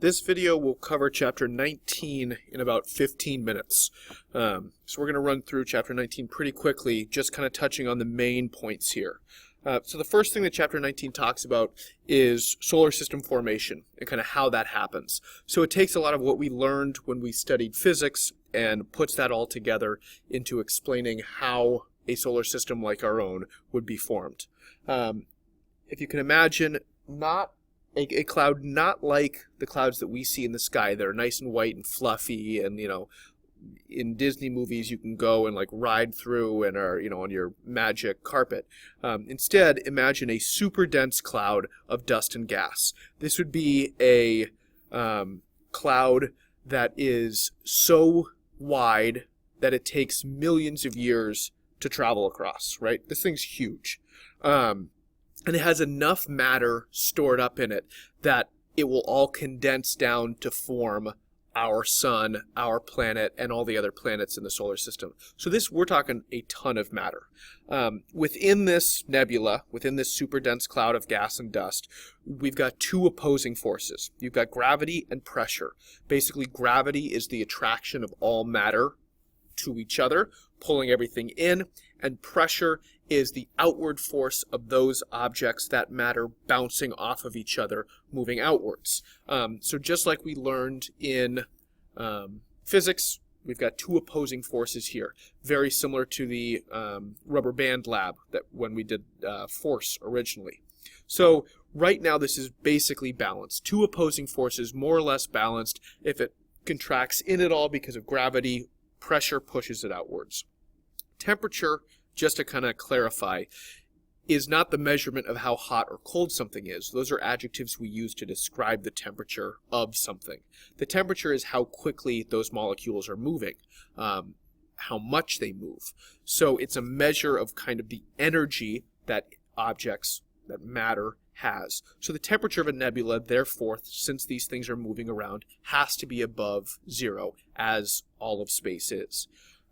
This video will cover Chapter 19 in about 15 minutes. So we're going to run through Chapter 19 pretty quickly, just kind of touching on the main points here. So the first thing that Chapter 19 talks about is solar system formation and kind of how that happens. So it takes a lot of what we learned when we studied physics and puts that all together into explaining how a solar system like our own would be formed. If you can imagine, not a cloud not like the clouds that we see in the sky that are nice and white and fluffy, and in Disney movies you can go and like ride through and are on your magic carpet. Instead, imagine a super dense cloud of dust and gas. This would be a cloud that is so wide that it takes millions of years to travel across, right? This thing's huge. And it has enough matter stored up in it that it will all condense down to form our sun, our planet, and all the other planets in the solar system. So we're talking a ton of matter. Within this nebula, within this super dense cloud of gas and dust, we've got two opposing forces. You've got gravity and pressure. Basically, gravity is the attraction of all matter to each other, pulling everything in, and pressure is the outward force of those objects, that matter bouncing off of each other, moving outwards. So just like we learned in physics, we've got two opposing forces here, very similar to the rubber band lab that when we did force originally. So right now this is basically balanced. Two opposing forces, more or less balanced. If it contracts in at all because of gravity, pressure pushes it outwards. Temperature, just to kind of clarify, is not the measurement of how hot or cold something is. Those are adjectives we use to describe the temperature of something. The temperature is how quickly those molecules are moving, how much they move. So it's a measure of kind of the energy that objects, that matter, has. So the temperature of a nebula, therefore, since these things are moving around, has to be above zero, as all of space is.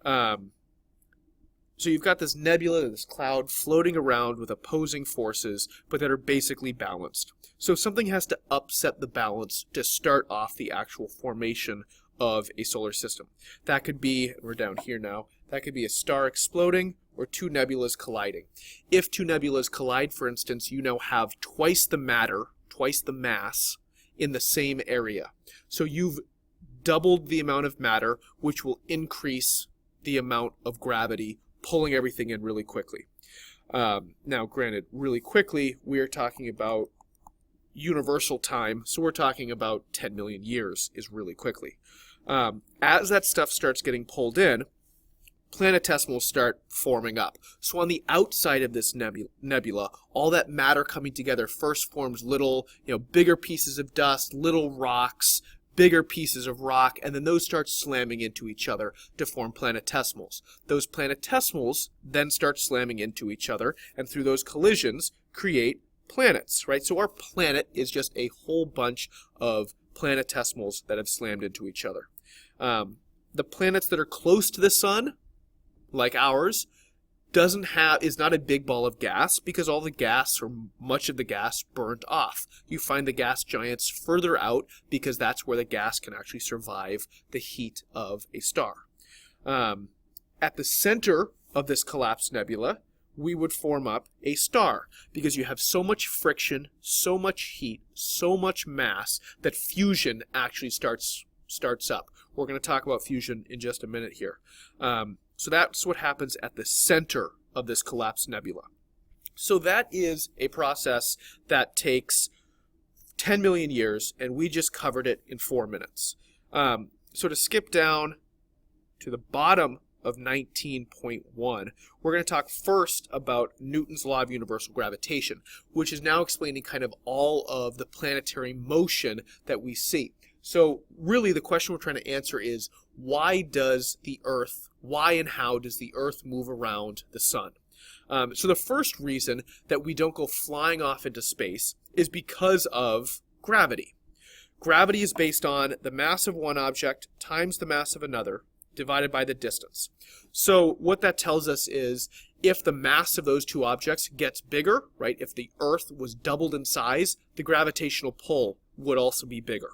So you've got this nebula, this cloud floating around with opposing forces, but that are basically balanced. So something has to upset the balance to start off the actual formation of a solar system. That could be, we're down here now, that could be a star exploding or two nebulas colliding. If two nebulas collide, for instance, you now have twice the matter, twice the mass in the same area. So you've doubled the amount of matter, which will increase the amount of gravity pulling everything in really quickly. Now, granted, really quickly, we are talking about universal time, so we're talking about 10 million years is really quickly. As that stuff starts getting pulled in, planetesimals start forming up. So on the outside of this nebula, all that matter coming together first forms little, bigger pieces of dust, little rocks, bigger pieces of rock, and then those start slamming into each other to form planetesimals. Those planetesimals then start slamming into each other, and through those collisions create planets, right? So our planet is just a whole bunch of planetesimals that have slammed into each other. The planets that are close to the sun, like ours, is not a big ball of gas because all the gas, or much of the gas, burnt off. You find the gas giants further out because that's where the gas can actually survive the heat of a star. At the center of this collapsed nebula, we would form up a star because you have so much friction, so much heat, so much mass that fusion actually starts up. We're going to talk about fusion in just a minute here. So that's what happens at the center of this collapsed nebula. So that is a process that takes 10 million years, and we just covered it in 4 minutes. So to skip down to the bottom of 19.1, we're going to talk first about Newton's law of universal gravitation, which is now explaining kind of all of the planetary motion that we see. So really the question we're trying to answer is, why and how does the Earth move around the sun? So the first reason that we don't go flying off into space is because of gravity. Gravity is based on the mass of one object times the mass of another divided by the distance. So what that tells us is if the mass of those two objects gets bigger, right, if the Earth was doubled in size, the gravitational pull would also be bigger.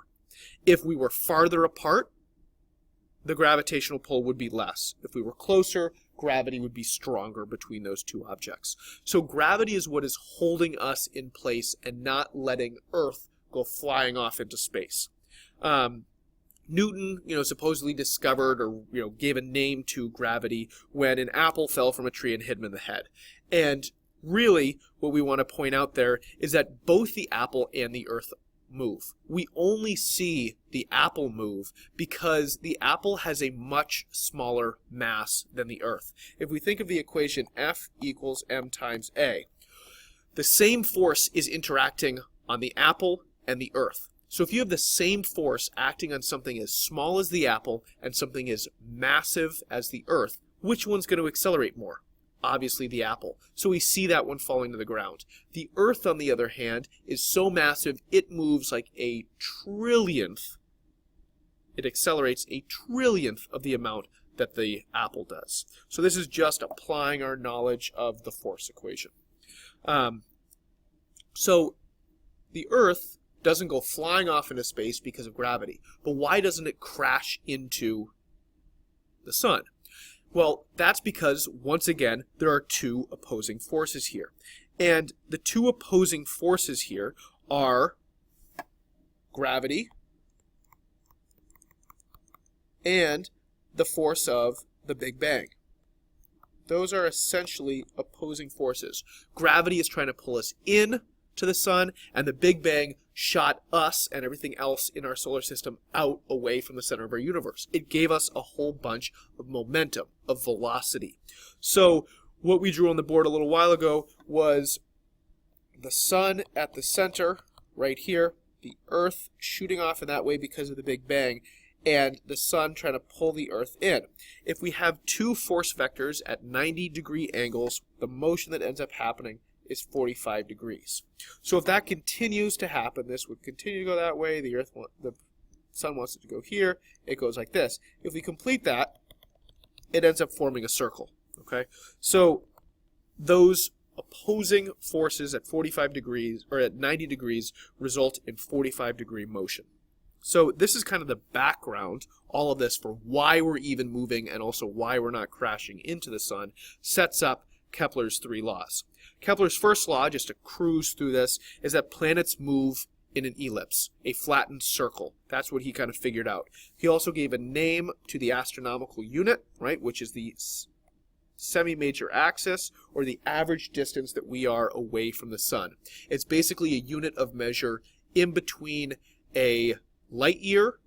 If we were farther apart, the gravitational pull would be less. If we were closer, gravity would be stronger between those two objects. So gravity is what is holding us in place and not letting Earth go flying off into space. Newton, supposedly discovered or, gave a name to gravity when an apple fell from a tree and hit him in the head. And really, what we want to point out there is that both the apple and the Earth move. We only see the apple move because the apple has a much smaller mass than the Earth. If we think of the equation F equals m times a, the same force is interacting on the apple and the Earth. So if you have the same force acting on something as small as the apple and something as massive as the Earth, which one's going to accelerate more? Obviously the apple. So we see that one falling to the ground. The Earth, on the other hand, is so massive it moves like a trillionth. It accelerates a trillionth of the amount that the apple does. So this is just applying our knowledge of the force equation. So the Earth doesn't go flying off into space because of gravity. But why doesn't it crash into the sun? Well, that's because, once again, there are two opposing forces here. And the two opposing forces here are gravity and the force of the Big Bang. Those are essentially opposing forces. Gravity is trying to pull us in to the sun, and the Big Bang shot us and everything else in our solar system out away from the center of our universe. It gave us a whole bunch of momentum, of velocity. So what we drew on the board a little while ago was the sun at the center right here, the Earth shooting off in that way because of the Big Bang, and the sun trying to pull the Earth in. If we have two force vectors at 90-degree angles, the motion that ends up happening is 45 degrees. So if that continues to happen, this would continue to go that way. The sun wants it to go here. It goes like this. If we complete that, it ends up forming a circle. Okay, so those opposing forces at 45 degrees or at 90 degrees result in 45-degree motion. So this is kind of the background, all of this, for why we're even moving and also why we're not crashing into the sun, sets up Kepler's three laws. Kepler's first law, just to cruise through this, is that planets move in an ellipse, a flattened circle. That's what he kind of figured out. He also gave a name to the astronomical unit, right, which is the semi-major axis, or the average distance that we are away from the sun. It's basically a unit of measure in between a light year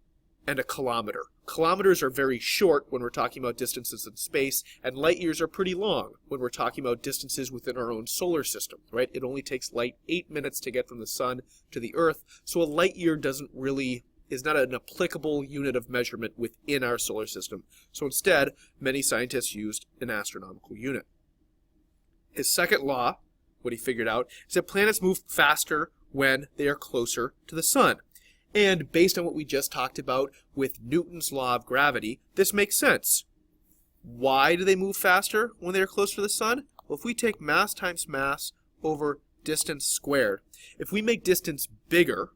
and a kilometer. Kilometers are very short when we're talking about distances in space, and light years are pretty long when we're talking about distances within our own solar system, right? It only takes light 8 minutes to get from the sun to the Earth, so a light year is not an applicable unit of measurement within our solar system. So instead, many scientists used an astronomical unit. His second law, what he figured out, is that planets move faster when they are closer to the sun. And based on what we just talked about with Newton's law of gravity, this makes sense. Why do they move faster when they are closer to the sun? Well, if we take mass times mass over distance squared, if we make distance bigger,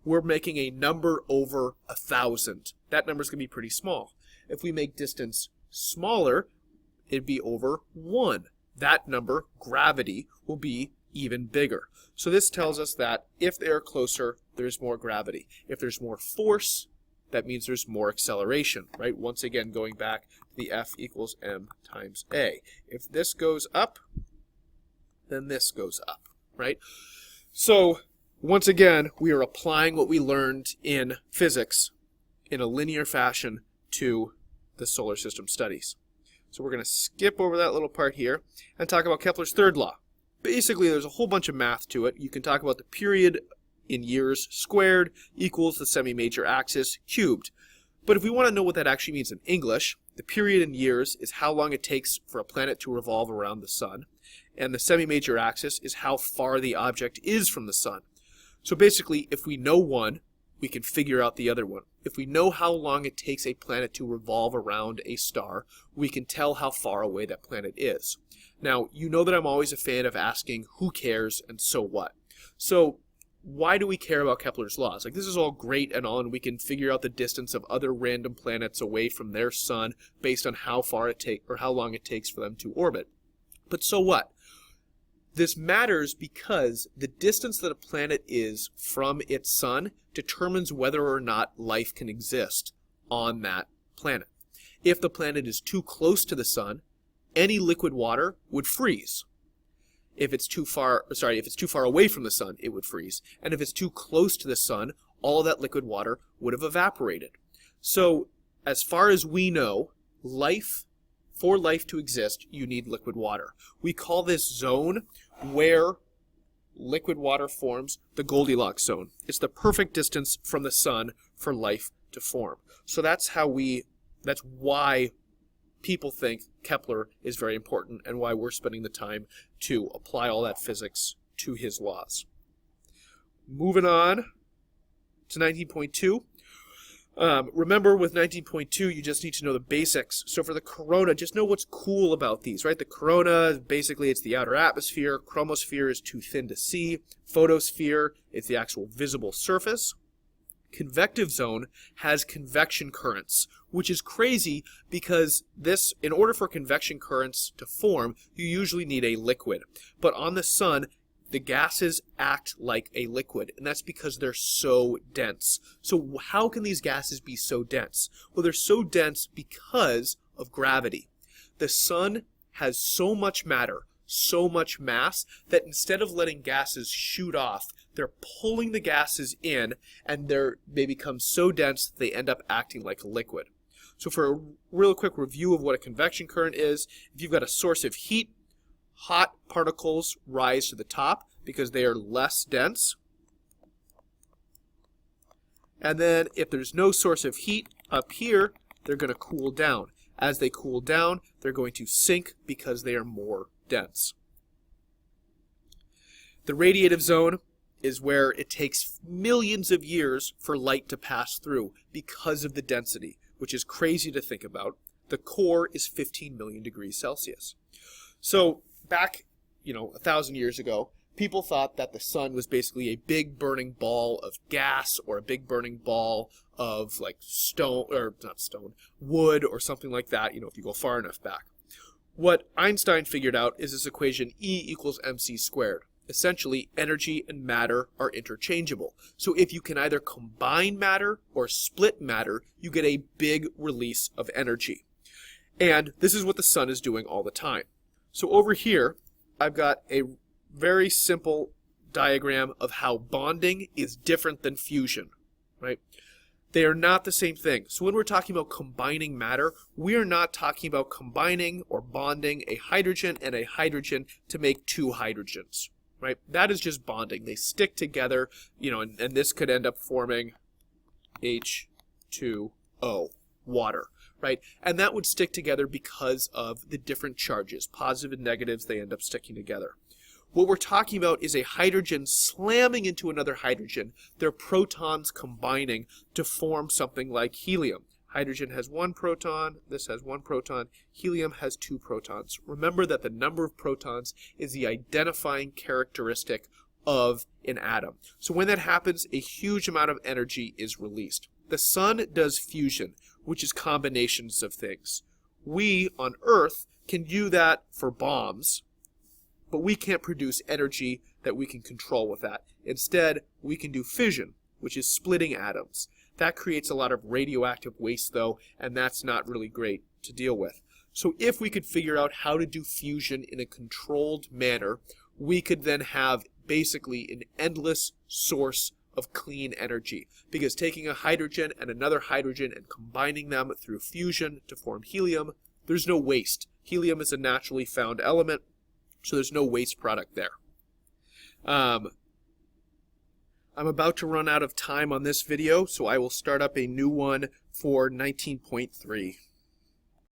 we're making a number over 1,000. That number is going to be pretty small. If we make distance smaller, it'd be over 1. That number, gravity, will be even bigger. So this tells us that if they are closer, there's more gravity. If there's more force, that means there's more acceleration, right? Once again, going back to the F equals m times a. If this goes up, then this goes up, right? So once again, we are applying what we learned in physics in a linear fashion to the solar system studies. So we're going to skip over that little part here and talk about Kepler's third law. Basically, there's a whole bunch of math to it. You can talk about the period in years squared equals the semi-major axis cubed. But if we want to know what that actually means in English, the period in years is how long it takes for a planet to revolve around the sun, and the semi-major axis is how far the object is from the sun. So basically, if we know one, we can figure out the other one. If we know how long it takes a planet to revolve around a star, we can tell how far away that planet is. Now, you know that I'm always a fan of asking who cares and so what. So why do we care about Kepler's laws? Like, this is all great and all, and we can figure out the distance of other random planets away from their sun based on how far it takes or how long it takes for them to orbit. But so what? This matters because the distance that a planet is from its sun determines whether or not life can exist on that planet. If the planet is too close to the sun, any liquid water would freeze. If it's too far away from the sun, it would freeze. And if it's too close to the sun, all of that liquid water would have evaporated. So, as far as we know, for life to exist, you need liquid water. We call this zone where liquid water forms the Goldilocks zone. It's the perfect distance from the sun for life to form. So that's why people think Kepler is very important and why we're spending the time to apply all that physics to his laws. Moving on to 19.2. Remember, with 19.2, you just need to know the basics. So for the corona, just know what's cool about these, right? The corona, basically, it's the outer atmosphere. Chromosphere is too thin to see. Photosphere is the actual visible surface. Convective zone has convection currents, which is crazy because in order for convection currents to form, you usually need a liquid. But on the sun, the gases act like a liquid, and that's because they're so dense. So how can these gases be so dense? Well, they're so dense because of gravity. The sun has so much matter, so much mass, that instead of letting gases shoot off, they're pulling the gases in, and they become so dense that they end up acting like a liquid. So for a real quick review of what a convection current is, if you've got a source of heat, hot particles rise to the top because they are less dense. And then if there's no source of heat up here, they're going to cool down. As they cool down, they're going to sink because they are more dense. The radiative zone is where it takes millions of years for light to pass through because of the density, which is crazy to think about. The core is 15 million degrees Celsius. So back, 1,000 years ago, people thought that the sun was basically a big burning ball of gas or a big burning ball of wood or something like that, if you go far enough back. What Einstein figured out is this equation E equals mc squared. Essentially, energy and matter are interchangeable. So if you can either combine matter or split matter, you get a big release of energy. And this is what the sun is doing all the time. So over here, I've got a very simple diagram of how bonding is different than fusion, right? They are not the same thing. So when we're talking about combining matter, we are not talking about combining or bonding a hydrogen and a hydrogen to make two hydrogens, right? That is just bonding. They stick together, and this could end up forming H2O, water, right? And that would stick together because of the different charges. Positive and negatives, they end up sticking together. What we're talking about is a hydrogen slamming into another hydrogen, their protons combining to form something like helium. Hydrogen has one proton, this has one proton, helium has two protons. Remember that the number of protons is the identifying characteristic of an atom. So when that happens, a huge amount of energy is released. The sun does fusion, which is combinations of things. We, on Earth, can do that for bombs, but we can't produce energy that we can control with that. Instead, we can do fission, which is splitting atoms. That creates a lot of radioactive waste, though, and that's not really great to deal with. So if we could figure out how to do fusion in a controlled manner, we could then have basically an endless source of clean energy. Because taking a hydrogen and another hydrogen and combining them through fusion to form helium, there's no waste. Helium is a naturally found element, so there's no waste product there. I'm about to run out of time on this video, so I will start up a new one for 19.3.